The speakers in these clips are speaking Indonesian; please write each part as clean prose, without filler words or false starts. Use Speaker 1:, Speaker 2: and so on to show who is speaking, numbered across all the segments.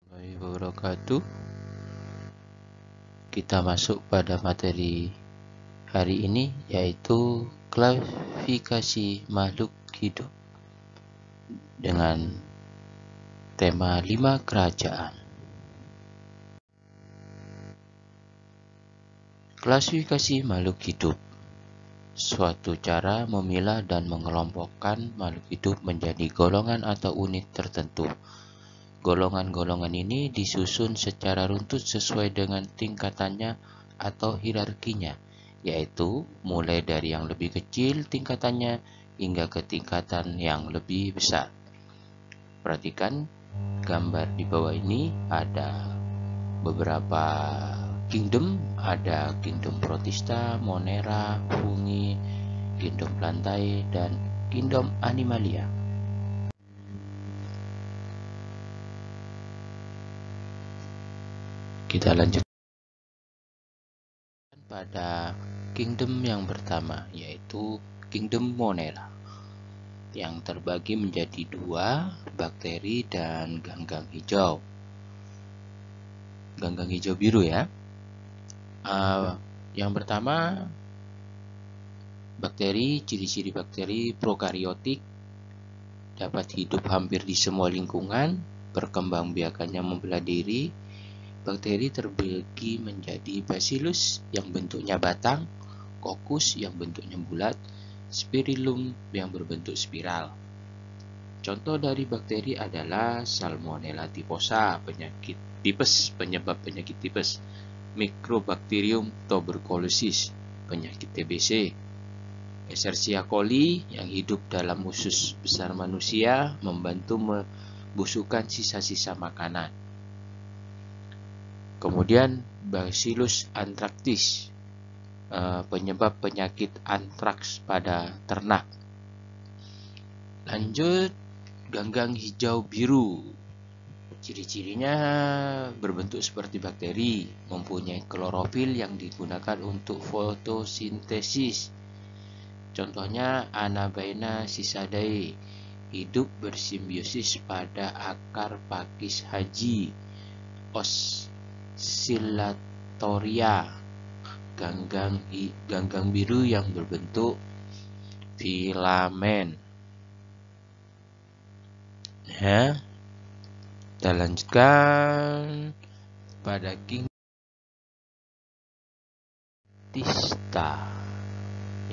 Speaker 1: Warahmatullahi wabarakatuh. Kita masuk pada materi hari ini, yaitu klasifikasi makhluk hidup dengan tema 5 kerajaan. Klasifikasi makhluk hidup suatu cara memilah dan mengelompokkan makhluk hidup menjadi golongan atau unit tertentu. Golongan-golongan ini disusun secara runtut sesuai dengan tingkatannya atau hierarkinya, yaitu mulai dari yang lebih kecil tingkatannya hingga ke tingkatan yang lebih besar. Perhatikan gambar di bawah ini, ada beberapa kingdom, ada kingdom Protista, Monera, Fungi, kingdom Plantae, dan kingdom Animalia. Kita lanjut pada kingdom yang pertama, yaitu kingdom Monera, yang terbagi menjadi 2, bakteri dan ganggang hijau. Ganggang hijau biru ya. Yang pertama, bakteri. Ciri-ciri bakteri prokariotik, dapat hidup hampir di semua lingkungan, perkembangbiakannya membelah diri. Bakteri terbagi menjadi bacillus yang bentuknya batang, coccus yang bentuknya bulat, spirillum yang berbentuk spiral. Contoh dari bakteri adalah Salmonella typhosa, penyakit tipes, penyebab penyakit tipes, Microbacterium tuberculosis, penyakit TBC, Escherichia coli yang hidup dalam usus besar manusia, membantu membusukkan sisa-sisa makanan. Kemudian Bacillus anthracis, penyebab penyakit antraks pada ternak. Lanjut, ganggang hijau biru. Ciri-cirinya berbentuk seperti bakteri, mempunyai klorofil yang digunakan untuk fotosintesis. Contohnya Anabaena cicadae, hidup bersimbiosis pada akar pakis haji. Oscillatoria, ganggang biru yang berbentuk filamen. Ya, kita lanjutkan pada kingdom Protista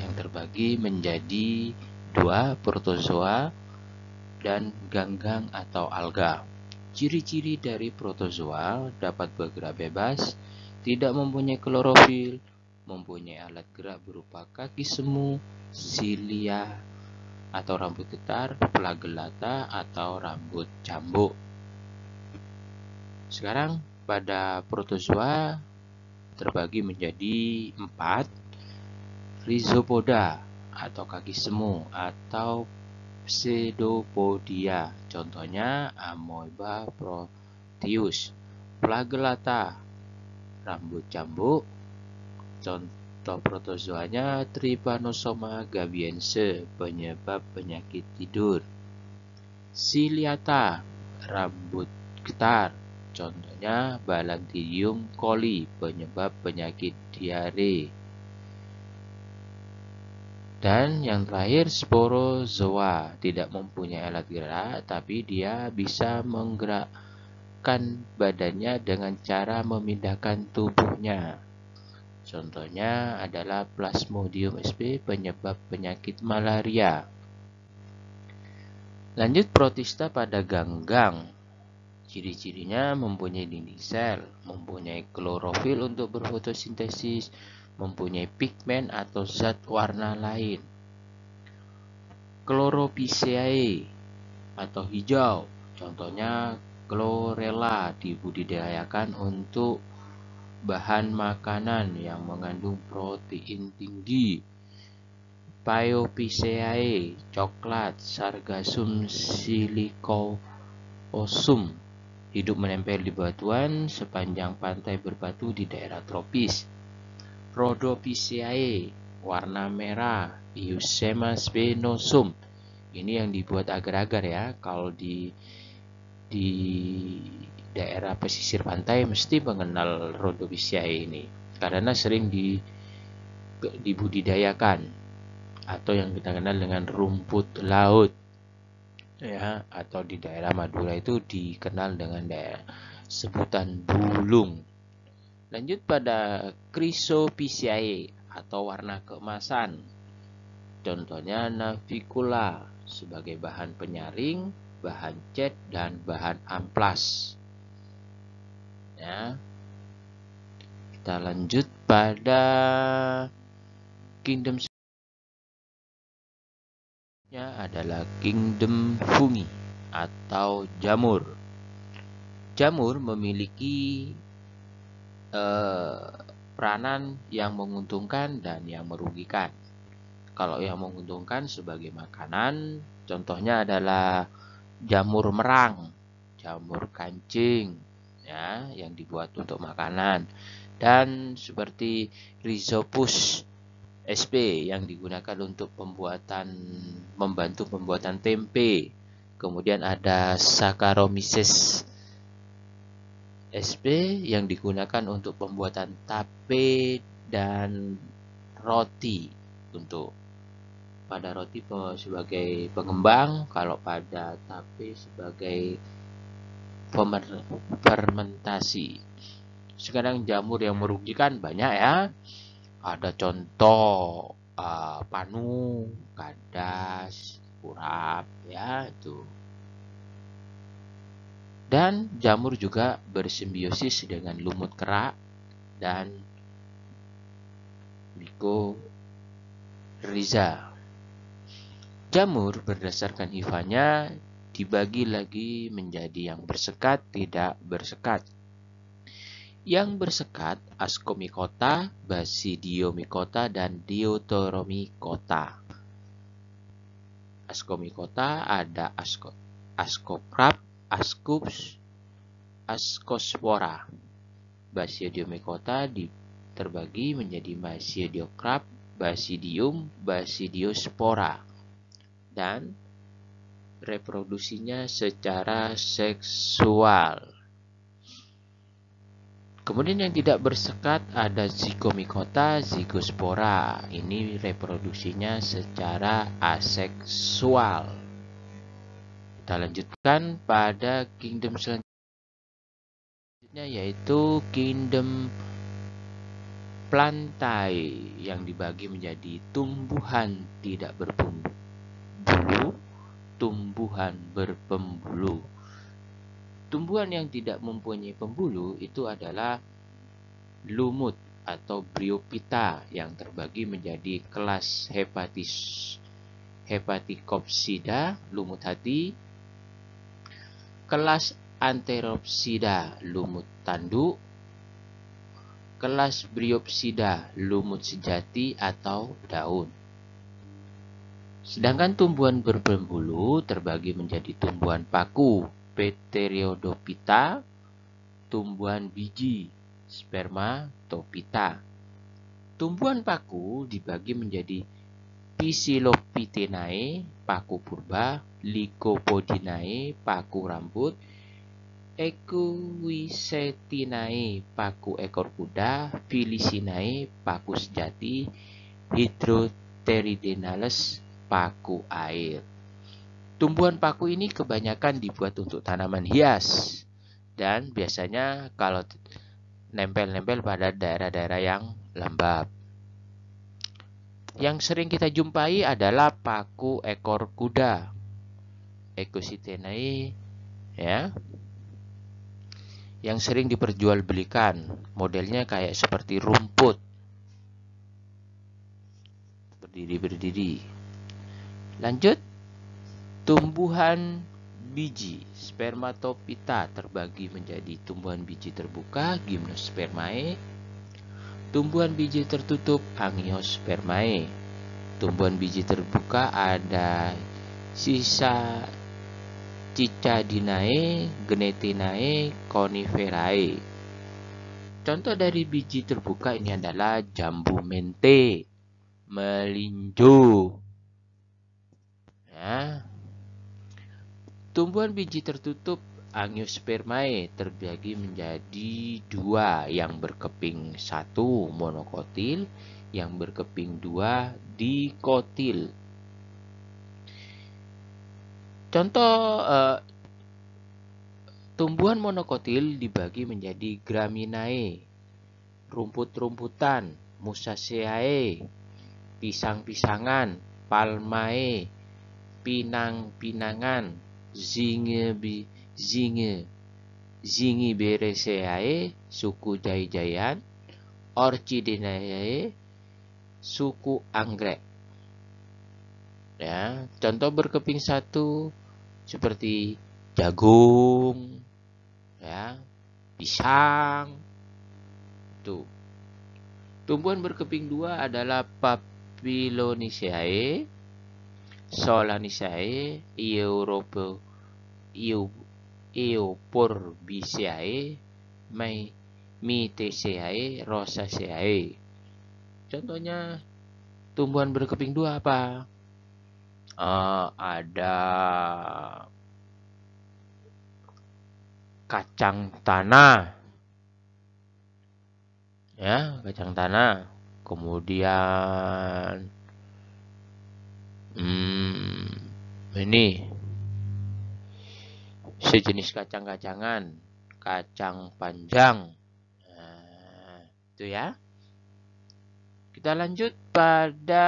Speaker 1: yang terbagi menjadi 2, protozoa dan ganggang atau alga. Ciri-ciri dari protozoa dapat bergerak bebas, tidak mempunyai klorofil, mempunyai alat gerak berupa kaki semu, silia atau rambut getar, flagellata atau rambut cambuk. Sekarang pada protozoa terbagi menjadi 4, rhizopoda atau kaki semu atau pseudopodia, contohnya Amoeba proteus. Flagellata, rambut cambuk, contoh protozoanya Trypanosoma gabiense, penyebab penyakit tidur. Ciliata, rambut getar, contohnya Balantidium coli, penyebab penyakit diare. Dan yang terakhir, sporozoa, tidak mempunyai alat gerak, tapi dia bisa menggerakkan badannya dengan cara memindahkan tubuhnya. Contohnya adalah Plasmodium sp, penyebab penyakit malaria. Lanjut, protista pada ganggang. Ciri-cirinya mempunyai dinding sel, mempunyai klorofil untuk berfotosintesis, mempunyai pigmen atau zat warna lain. Chloropiceae atau hijau, contohnya chlorella, dibudidayakan untuk bahan makanan yang mengandung protein tinggi. Phaeophyceae, coklat. Sargassum silicoosum, hidup menempel di batuan sepanjang pantai berbatu di daerah tropis. Rhodophyceae, warna merah. Eusema spinosum, ini yang dibuat agar-agar ya. Kalau di daerah pesisir pantai mesti mengenal Rhodophyceae ini karena sering dibudidayakan atau yang kita kenal dengan rumput laut, ya, atau di daerah Madura itu dikenal dengan sebutan bulung. Lanjut pada Chrysophyceae atau warna keemasan. Contohnya Navicula sebagai bahan penyaring, bahan cat, dan bahan amplas. Ya. Kita lanjut pada kingdom selanjutnya adalah kingdom fungi atau jamur. Jamur memiliki peranan yang menguntungkan dan yang merugikan. Kalau yang menguntungkan sebagai makanan, contohnya adalah jamur merang, jamur kancing, ya, yang dibuat untuk makanan, dan seperti Rhizopus sp yang digunakan untuk membantu pembuatan tempe. Kemudian ada Saccharomyces sp yang digunakan untuk pembuatan tape dan roti, untuk pada roti sebagai pengembang, kalau pada tape sebagai fermentasi. Sekarang jamur yang merugikan banyak, ya. Ada contoh panu, kadas, urap, ya, itu. Dan jamur juga bersimbiosis dengan lumut kerak dan mycorrhiza. Jamur berdasarkan hifanya dibagi lagi menjadi yang bersekat, tidak bersekat. Yang bersekat Ascomycota, Basidiomycota, dan Deuteromycota. Ascomycota ada Ascocarp, Ascus, Ascospora. Basidiomycota terbagi menjadi Basidiocrap, Basidium, Basidiospora, dan reproduksinya secara seksual. Kemudian yang tidak bersekat ada Zygomycota, Zygospora. Ini reproduksinya secara aseksual. Kita lanjutkan pada kingdom selanjutnya, yaitu kingdom Plantae, yang dibagi menjadi tumbuhan tidak berbulu, tumbuhan berpembulu. Tumbuhan yang tidak mempunyai pembulu itu adalah lumut atau Bryophyta, yang terbagi menjadi kelas Hepaticopsida, lumut hati, kelas Antheropsida, lumut tanduk, kelas Bryopsida, lumut sejati atau daun. Sedangkan tumbuhan berpembulu terbagi menjadi tumbuhan paku, Pteriodophyta, tumbuhan biji, Spermatophyta. Tumbuhan paku dibagi menjadi Psilophytenae, paku purba, Lycopodinae, paku rambut, Equisetinae, paku ekor kuda, Felicinae, paku sejati, Hydropteridinales, paku air. Tumbuhan paku ini kebanyakan dibuat untuk tanaman hias dan biasanya kalau nempel-nempel pada daerah-daerah yang lembab. Yang sering kita jumpai adalah paku ekor kuda, Equisetinae, ya, yang sering diperjualbelikan. Modelnya kayak seperti rumput, berdiri. Lanjut, tumbuhan biji, Spermatophyta, terbagi menjadi tumbuhan biji terbuka, Gymnospermae, tumbuhan biji tertutup, Angiospermae. Tumbuhan biji terbuka ada Cicadinae, Gnetinae, Coniferae. Contoh dari biji terbuka ini adalah jambu mente, melinjo. Ya. Tumbuhan biji tertutup Angiospermae terbagi menjadi dua, yang berkeping satu monokotil, yang berkeping dua dikotil. Contoh tumbuhan monokotil dibagi menjadi Graminae, rumput-rumputan, Musaceae, pisang-pisangan, Palmae, pinang-pinangan, Zingiberaceae, suku jai-jaian, Orchideae, suku anggrek. Ya, contoh berkeping satu seperti jagung, ya, pisang. Tuh. Tumbuhan berkeping dua adalah Papiloniaceae, Solanaceae, Euphorbiaceae, Myrtaceae, Rosaceae. Contohnya tumbuhan berkeping dua apa? Ada kacang tanah, ya, kacang tanah. Kemudian ini sejenis kacang-kacangan, kacang panjang. Nah, itu ya. Kita lanjut pada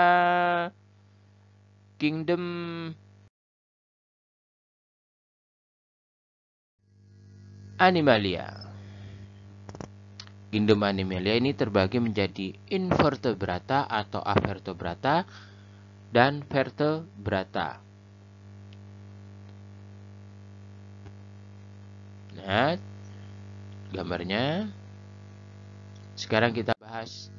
Speaker 1: Kingdom Animalia. Kingdom Animalia ini terbagi menjadi invertebrata atau avertebrata dan vertebrata. Nah, gambarnya. Sekarang kita bahas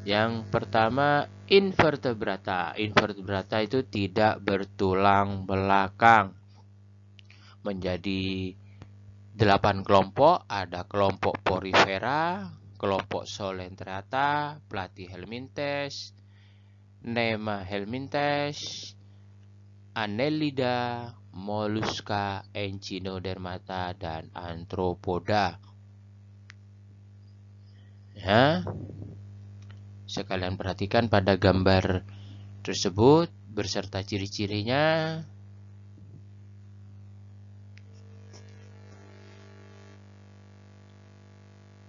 Speaker 1: yang pertama, invertebrata. Invertebrata itu tidak bertulang belakang. Menjadi 8 kelompok, ada kelompok Porifera, kelompok Coelenterata, Platyhelminthes, Nemahelminthes, Annelida, Mollusca, Echinodermata, dan Arthropoda. Ya, sekalian perhatikan pada gambar tersebut berserta ciri-cirinya.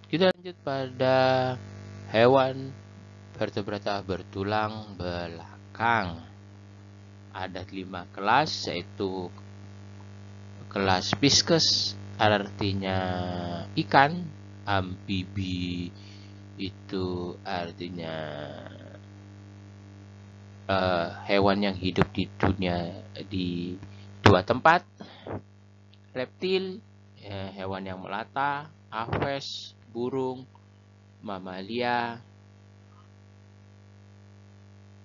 Speaker 1: Kita lanjut pada hewan vertebrata bertulang belakang. Ada 5 kelas, yaitu kelas Pisces, artinya ikan. Amfibi itu artinya hewan yang hidup di dunia di 2 tempat. Reptil, hewan yang melata. Aves, burung. Mamalia,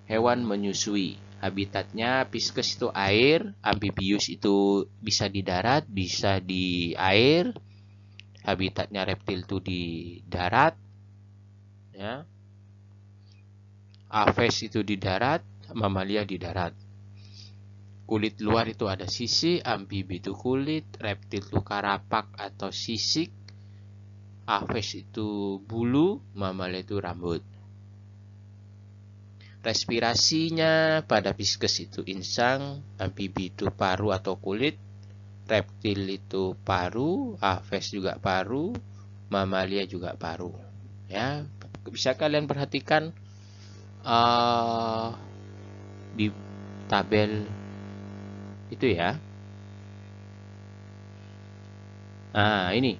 Speaker 1: hewan menyusui. Habitatnya Pisces itu air, Amphibius itu bisa di darat, bisa di air. Habitatnya reptil itu di darat, ya. Aves itu di darat, mamalia di darat. Kulit luar itu ada sisik, amfibi itu kulit, reptil itu karapak atau sisik, aves itu bulu, mamalia itu rambut. Respirasinya pada Pisces itu insang, amfibi itu paru atau kulit, reptil itu paru, aves juga paru, mamalia juga paru. Ya, bisa kalian perhatikan di tabel itu ya. Nah, ini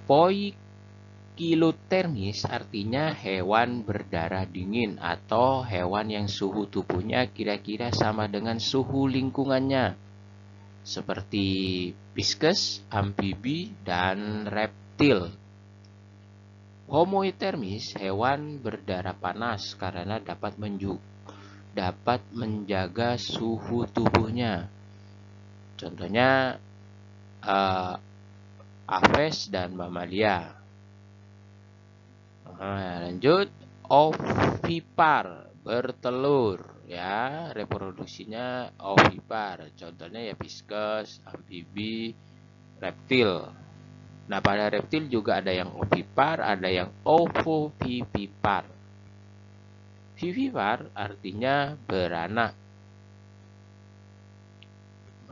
Speaker 1: poikilotermis artinya hewan berdarah dingin atau hewan yang suhu tubuhnya kira-kira sama dengan suhu lingkungannya, seperti Pisces, amfibi, dan reptil. Homotermis, hewan berdarah panas karena dapat menjaga suhu tubuhnya. Contohnya aves dan mamalia. Lanjut, ovipar, bertelur, ya, reproduksinya ovipar. Contohnya ya Pisces, amfibi, reptil. Nah, pada reptil juga ada yang ovipar, ada yang ovovivipar. Vivipar artinya beranak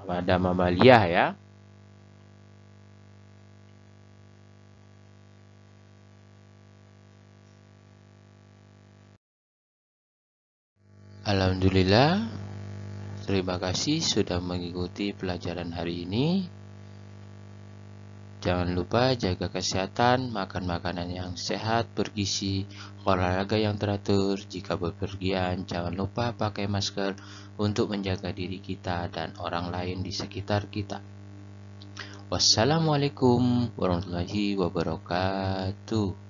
Speaker 1: pada mamalia ya. Alhamdulillah, terima kasih sudah mengikuti pelajaran hari ini. Jangan lupa jaga kesehatan, makan makanan yang sehat, bergizi, olahraga yang teratur. Jika bepergian, jangan lupa pakai masker untuk menjaga diri kita dan orang lain di sekitar kita. Wassalamualaikum warahmatullahi wabarakatuh.